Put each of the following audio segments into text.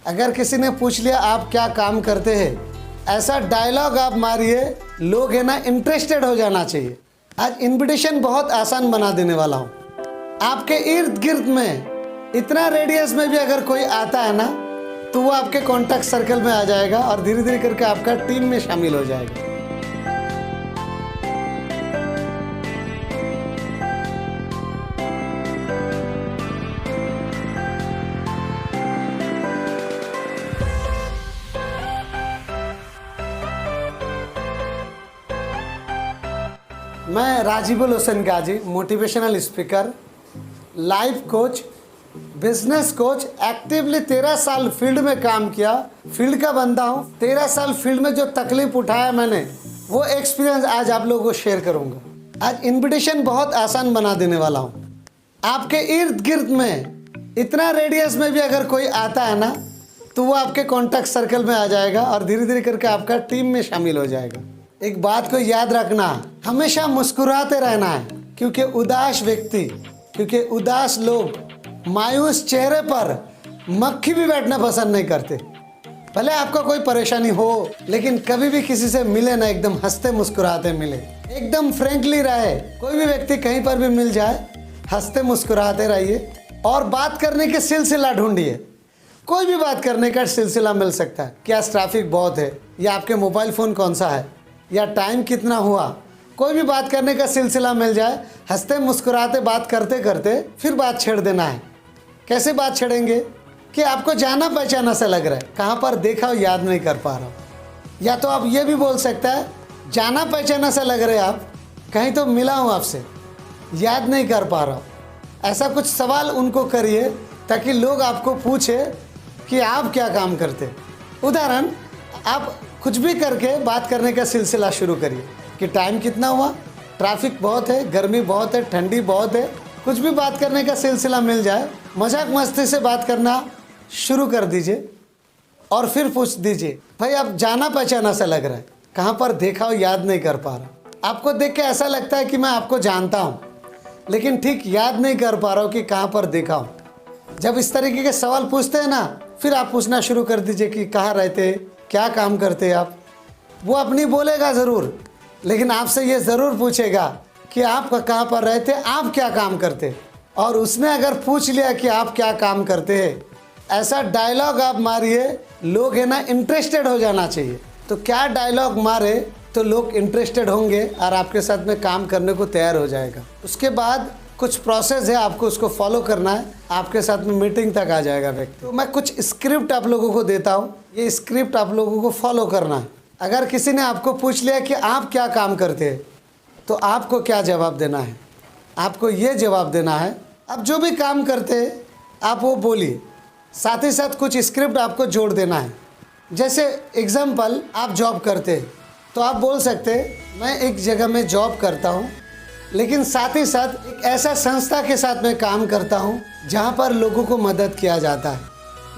अगर किसी ने पूछ लिया आप क्या काम करते हैं, ऐसा डायलॉग आप मारिए, लोग है ना इंटरेस्टेड हो जाना चाहिए। आज इनविटेशन बहुत आसान बना देने वाला हूँ। आपके इर्द गिर्द में इतना रेडियस में भी अगर कोई आता है ना, तो वो आपके कॉन्टैक्ट सर्कल में आ जाएगा और धीरे धीरे करके आपका टीम में शामिल हो जाएगा। मैं Rajibul Hussain Gazi, motivational speaker, life coach, business coach, actively 13 साल फील्ड में काम किया, फील्ड का बंदा हूँ। 13 साल फील्ड में जो तकलीफ उठाया मैंने, वो एक्सपीरियंस आज आप लोगों को शेयर करूँगा। आज इनविटेशन बहुत आसान बना देने वाला हूँ। आपके इर्द गिर्द में इतना रेडियस में भी अगर कोई आता है ना, तो वो आपके कॉन्टैक्ट सर्कल में आ जाएगा और धीरे धीरे करके आपका टीम में शामिल हो जाएगा। एक बात को याद रखना, हमेशा मुस्कुराते रहना है, क्योंकि उदास लोग, मायूस चेहरे पर मक्खी भी बैठना पसंद नहीं करते। भले आपको कोई परेशानी हो, लेकिन कभी भी किसी से मिले ना, एकदम हंसते मुस्कुराते मिले, एकदम फ्रेंकली रहे। कोई भी व्यक्ति कहीं पर भी मिल जाए, हंसते मुस्कुराते रहिए और बात करने के सिलसिला ढूंढिए। कोई भी बात करने का सिलसिला मिल सकता है। क्या ट्रैफिक बहुत है, या आपके मोबाइल फ़ोन कौन सा है, या टाइम कितना हुआ, कोई भी बात करने का सिलसिला मिल जाए, हंसते मुस्कुराते बात करते करते फिर बात छेड़ देना है। कैसे बात छेड़ेंगे कि आपको जाना पहचाना सा लग रहा है, कहाँ पर देखा हो याद नहीं कर पा रहा हूँ। या तो आप ये भी बोल सकता है, जाना पहचाना सा लग रहा है, आप कहीं तो मिला हूँ आपसे, याद नहीं कर पा रहा हूँ। ऐसा कुछ सवाल उनको करिए ताकि लोग आपको पूछे कि आप क्या काम करते। उदाहरण, आप कुछ भी करके बात करने का सिलसिला शुरू करिए कि टाइम कितना हुआ, ट्रैफिक बहुत है, गर्मी बहुत है, ठंडी बहुत है। कुछ भी बात करने का सिलसिला मिल जाए, मजाक मस्ती से बात करना शुरू कर दीजिए और फिर पूछ दीजिए, भाई आप जाना पहचाना सा लग रहा है, कहाँ पर देखा हो याद नहीं कर पा रहा। आपको देख के ऐसा लगता है कि मैं आपको जानता हूँ, लेकिन ठीक याद नहीं कर पा रहा हूँ कि कहाँ पर देखा हूँ। जब इस तरीके के सवाल पूछते हैं ना, फिर आप पूछना शुरू कर दीजिए कि कहाँ रहते, क्या काम करते हैं आप। वो अपनी बोलेगा ज़रूर, लेकिन आपसे ये ज़रूर पूछेगा कि आप कहाँ पर रहते, आप क्या काम करते। और उसने अगर पूछ लिया कि आप क्या काम करते हैं, ऐसा डायलॉग आप मारिए, लोग है ना इंटरेस्टेड हो जाना चाहिए। तो क्या डायलॉग मारे तो लोग इंटरेस्टेड होंगे और आपके साथ में काम करने को तैयार हो जाएगा। उसके बाद कुछ प्रोसेस है, आपको उसको फॉलो करना है, आपके साथ में मीटिंग तक आ जाएगा व्यक्ति। तो मैं कुछ स्क्रिप्ट आप लोगों को देता हूँ, ये स्क्रिप्ट आप लोगों को फॉलो करना है। अगर किसी ने आपको पूछ लिया कि आप क्या काम करते हैं, तो आपको क्या जवाब देना है? आपको ये जवाब देना है, आप जो भी काम करते हैं आप वो बोलिए, साथ ही साथ कुछ स्क्रिप्ट आपको जोड़ देना है। जैसे एग्जाम्पल, आप जॉब करते हैं तो आप बोल सकते हैं, मैं एक जगह में जॉब करता हूँ, लेकिन साथ ही साथ एक ऐसा संस्था के साथ में काम करता हूँ जहाँ पर लोगों को मदद किया जाता है।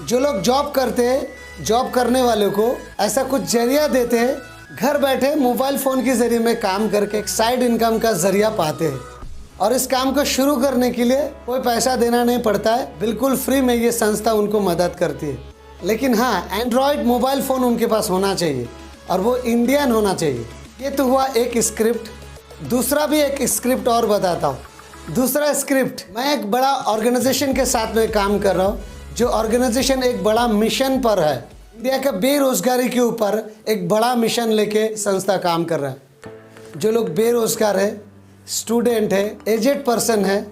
जो लोग जॉब करते हैं, जॉब करने वालों को ऐसा कुछ जरिया देते हैं, घर बैठे मोबाइल फ़ोन के ज़रिए में काम करके एक साइड इनकम का ज़रिया पाते हैं। और इस काम को शुरू करने के लिए कोई पैसा देना नहीं पड़ता है, बिल्कुल फ्री में ये संस्था उनको मदद करती है। लेकिन हाँ, एंड्रॉयड मोबाइल फ़ोन उनके पास होना चाहिए और वो इंडियन होना चाहिए। ये तो हुआ एक स्क्रिप्ट। दूसरा भी एक स्क्रिप्ट और बताता हूँ। दूसरा स्क्रिप्ट, मैं एक बड़ा ऑर्गेनाइजेशन के साथ में काम कर रहा हूँ, जो ऑर्गेनाइजेशन एक बड़ा मिशन पर है। इंडिया के बेरोजगारी के ऊपर एक बड़ा मिशन लेके संस्था काम कर रहा है। जो लोग बेरोजगार है, स्टूडेंट है, एजेड पर्सन है,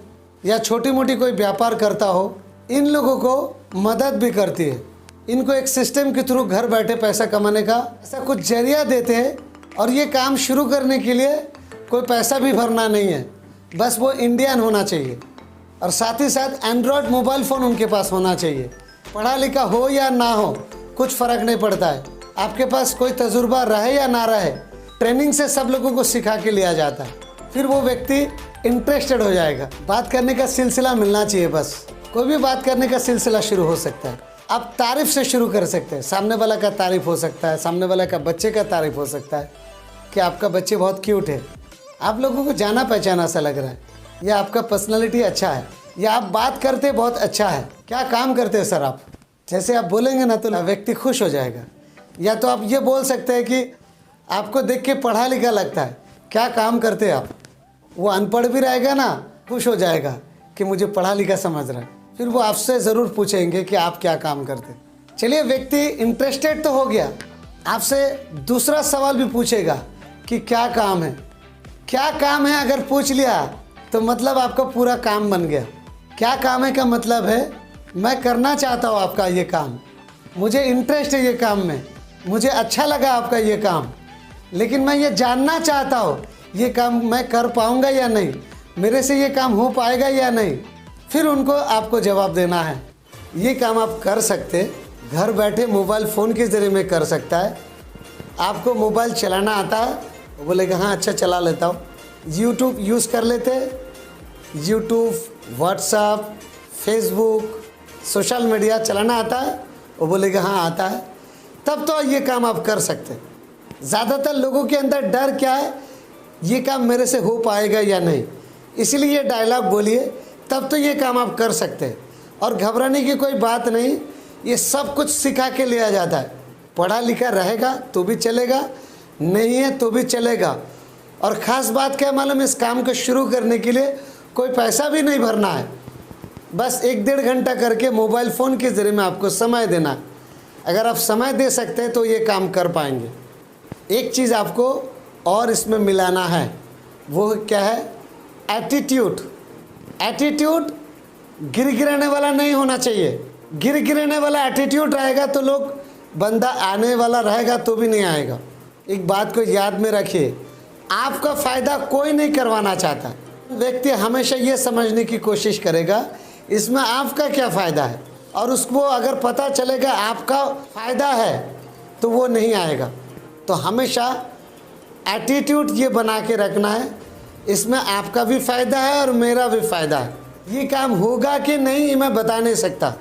या छोटी मोटी कोई व्यापार करता हो, इन लोगों को मदद भी करती है। इनको एक सिस्टम के थ्रू घर बैठे पैसा कमाने का ऐसा कुछ जरिया देते हैं। और ये काम शुरू करने के लिए कोई पैसा भी भरना नहीं है, बस वो इंडियन होना चाहिए और साथ ही साथ एंड्रॉयड मोबाइल फ़ोन उनके पास होना चाहिए। पढ़ा लिखा हो या ना हो, कुछ फ़र्क नहीं पड़ता है। आपके पास कोई तजुर्बा रहे या ना रहे, ट्रेनिंग से सब लोगों को सिखा के लिया जाता है। फिर वो व्यक्ति इंटरेस्टेड हो जाएगा। बात करने का सिलसिला मिलना चाहिए, बस कोई भी बात करने का सिलसिला शुरू हो सकता है। आप तारीफ़ से शुरू कर सकते हैं। सामने वाला का तारीफ़ हो सकता है, सामने वाला का बच्चे का तारीफ़ हो सकता है कि आपका बच्चे बहुत क्यूट है, आप लोगों को जाना पहचाना सा लग रहा है, या आपका पर्सनालिटी अच्छा है, या आप बात करते बहुत अच्छा है। क्या काम करते हैं सर आप? जैसे आप बोलेंगे ना तो व्यक्ति खुश हो जाएगा। या तो आप ये बोल सकते हैं कि आपको देख के पढ़ा लिखा लगता है, क्या काम करते हैं आप। वो अनपढ़ भी रहेगा ना, खुश हो जाएगा कि मुझे पढ़ा लिखा समझ रहा है। फिर वो आपसे ज़रूर पूछेंगे कि आप क्या काम करते। चलिए, व्यक्ति इंटरेस्टेड तो हो गया, आपसे दूसरा सवाल भी पूछेगा कि क्या काम है। क्या काम है अगर पूछ लिया तो मतलब आपका पूरा काम बन गया। क्या काम है का मतलब है मैं करना चाहता हूँ आपका ये काम, मुझे इंटरेस्ट है ये काम में, मुझे अच्छा लगा आपका ये काम, लेकिन मैं ये जानना चाहता हूँ ये काम मैं कर पाऊँगा या नहीं, मेरे से ये काम हो पाएगा या नहीं। फिर उनको आपको जवाब देना है। ये काम आप कर सकते, घर बैठे मोबाइल फ़ोन के ज़रिए में कर सकता है। आपको मोबाइल चलाना आता है, वो बोलेगा हाँ अच्छा चला लेता हूँ। यूट्यूब यूज़ कर लेते, YouTube, WhatsApp, Facebook, social media चलाना आता है, वो बोलेगा हाँ आता है। तब तो ये काम आप कर सकते। ज़्यादातर लोगों के अंदर डर क्या है, ये काम मेरे से हो पाएगा या नहीं, इसलिए ये डायलॉग बोलिए, तब तो ये काम आप कर सकते हैं। और घबराने की कोई बात नहीं, ये सब कुछ सिखा के लिया जाता है। पढ़ा लिखा रहेगा तो भी चलेगा, नहीं है तो भी चलेगा। और ख़ास बात क्या मालूम, इस काम को शुरू करने के लिए कोई पैसा भी नहीं भरना है, बस 1-1.5 घंटा करके मोबाइल फ़ोन के ज़रिए में आपको समय देना है। अगर आप समय दे सकते हैं तो ये काम कर पाएंगे। एक चीज़ आपको और इसमें मिलाना है, वो क्या है, एटीट्यूड। एटीट्यूड गिरगिराने वाला नहीं होना चाहिए। गिरगिराने वाला एटीट्यूड रहेगा तो लोग, बंदा आने वाला रहेगा तो भी नहीं आएगा। एक बात को याद में रखिए, आपका फ़ायदा कोई नहीं करवाना चाहता। व्यक्ति हमेशा ये समझने की कोशिश करेगा इसमें आपका क्या फ़ायदा है, और उसको अगर पता चलेगा आपका फ़ायदा है तो वो नहीं आएगा। तो हमेशा एटीट्यूड ये बना के रखना है, इसमें आपका भी फ़ायदा है और मेरा भी फ़ायदा है। ये काम होगा कि नहीं मैं बता नहीं सकता,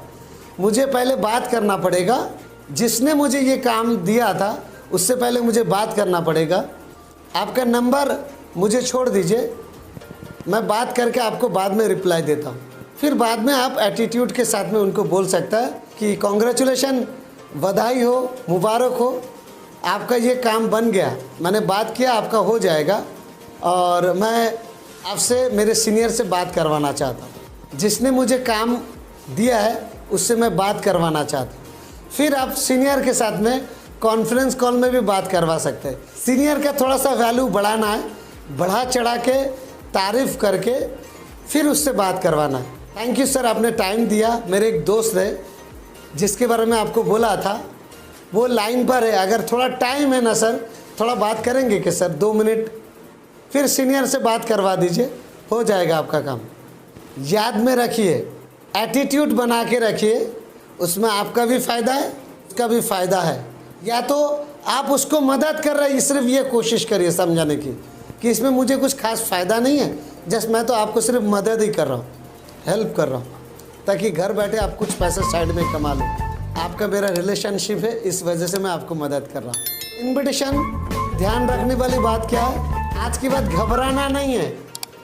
मुझे पहले बात करना पड़ेगा। जिसने मुझे ये काम दिया था उससे पहले मुझे बात करना पड़ेगा। आपका नंबर मुझे छोड़ दीजिए, मैं बात करके आपको बाद में रिप्लाई देता हूँ। फिर बाद में आप एटीट्यूड के साथ में उनको बोल सकता है कि कॉन्ग्रेचुलेशन, बधाई हो, मुबारक हो, आपका ये काम बन गया, मैंने बात किया, आपका हो जाएगा, और मैं आपसे मेरे सीनियर से बात करवाना चाहता हूँ, जिसने मुझे काम दिया है उससे मैं बात करवाना चाहता हूँ। फिर आप सीनियर के साथ में कॉन्फ्रेंस कॉल में भी बात करवा सकते हैं। सीनियर का थोड़ा सा वैल्यू बढ़ाना है, बढ़ा चढ़ा के तारीफ़ करके फिर उससे बात करवाना है। थैंक यू सर, आपने टाइम दिया। मेरे एक दोस्त है जिसके बारे में आपको बोला था, वो लाइन पर है, अगर थोड़ा टाइम है ना सर, थोड़ा बात करेंगे कि सर 2 मिनट, फिर सीनियर से बात करवा दीजिए, हो जाएगा आपका काम। याद में रखिए, एटीट्यूड बना के रखिए, उसमें आपका भी फ़ायदा है, उसका भी फ़ायदा है। या तो आप उसको मदद कर रहे हैं, सिर्फ ये कोशिश करिए समझाने की कि इसमें मुझे कुछ खास फ़ायदा नहीं है, जस्ट मैं तो आपको सिर्फ मदद ही कर रहा हूँ, हेल्प कर रहा हूँ, ताकि घर बैठे आप कुछ पैसे साइड में कमा लो। आपका मेरा रिलेशनशिप है, इस वजह से मैं आपको मदद कर रहा हूँ। इन्विटेशन, ध्यान रखने वाली बात क्या है, आज की बात घबराना नहीं है।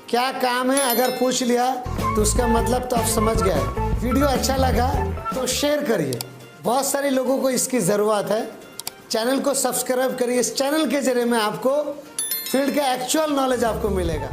क्या काम है अगर पूछ लिया तो उसका मतलब तो आप समझ गए। वीडियो अच्छा लगा तो शेयर करिए, बहुत सारे लोगों को इसकी ज़रूरत है। चैनल को सब्सक्राइब करिए, इस चैनल के ज़रिए में आपको फील्ड का एक्चुअल नॉलेज आपको मिलेगा।